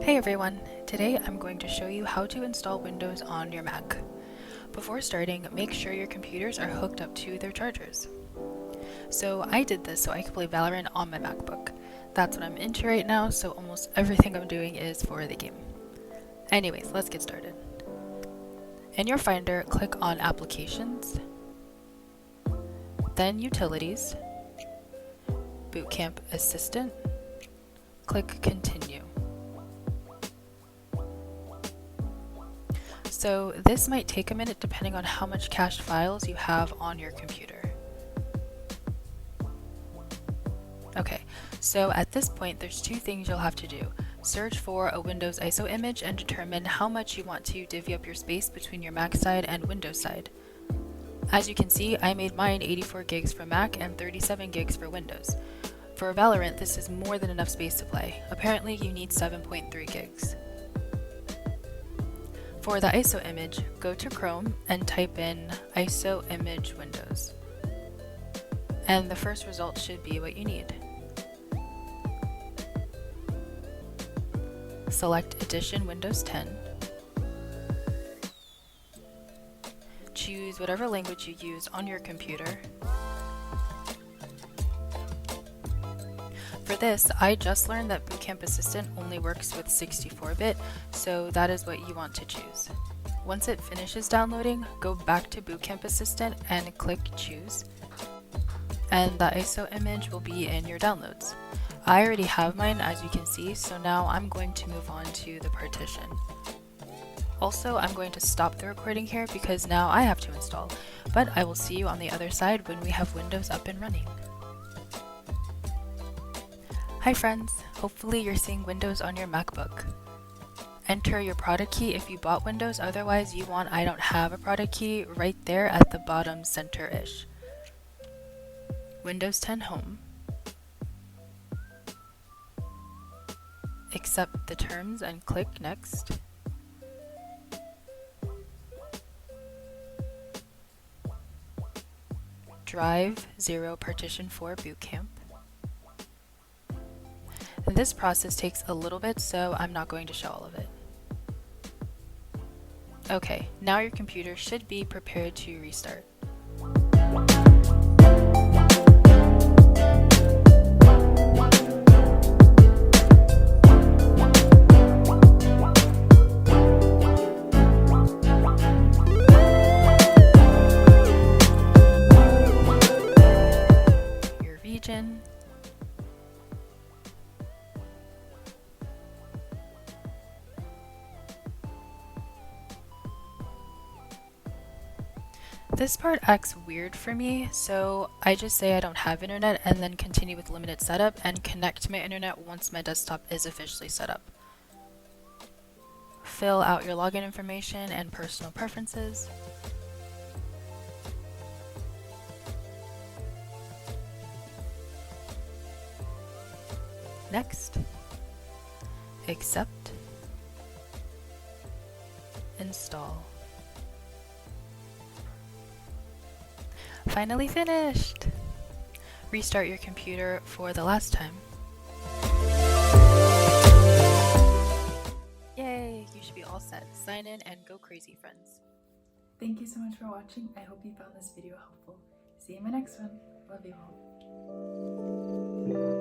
Hey everyone! Today I'm going to show you how to install Windows on your Mac. Before starting, make sure your computers are hooked up to their chargers. So I did this so I could play Valorant on my MacBook. That's what I'm into right now, so almost everything I'm doing is for the game. Anyways, let's get started. In your Finder, click on Applications, then Utilities, Bootcamp Assistant, click Continue. So this might take a minute depending on how much cached files you have on your computer. Okay, so at this point there's two things you'll have to do. Search for a Windows ISO image and determine how much you want to divvy up your space between your Mac side and Windows side. As you can see, I made mine 84 gigs for Mac and 37 gigs for Windows. For Valorant, this is more than enough space to play. Apparently you need 7.3 gigs. For the ISO image, go to Chrome and type in ISO image Windows. And the first result should be what you need. Select Edition Windows 10. Choose whatever language you use on your computer. For this, I just learned that Bootcamp Assistant only works with 64-bit, so that is what you want to choose. Once it finishes downloading, go back to Bootcamp Assistant and click Choose, and the ISO image will be in your downloads. I already have mine, as you can see, so now I'm going to move on to the partition. Also, I'm going to stop the recording here because now I have to install, but I will see you on the other side when we have Windows up and running. Hi friends! Hopefully you're seeing Windows on your MacBook. Enter your product key if you bought Windows, otherwise you want I don't have a product key right there at the bottom center-ish. Windows 10 Home. Accept the terms and click Next. Drive 0 Partition 4 Bootcamp. This process takes a little bit, so I'm not going to show all of it. Okay, now your computer should be prepared to restart. Your region. This part acts weird for me, so I just say I don't have internet and then continue with limited setup and connect to my internet once my desktop is officially set up. Fill out your login information and personal preferences. Next. Accept. Install. Finally finished! Restart your computer for the last time. Yay! You should be all set. Sign in and go crazy, friends. Thank you so much for watching. I hope you found this video helpful. See you in my next one. Love you all.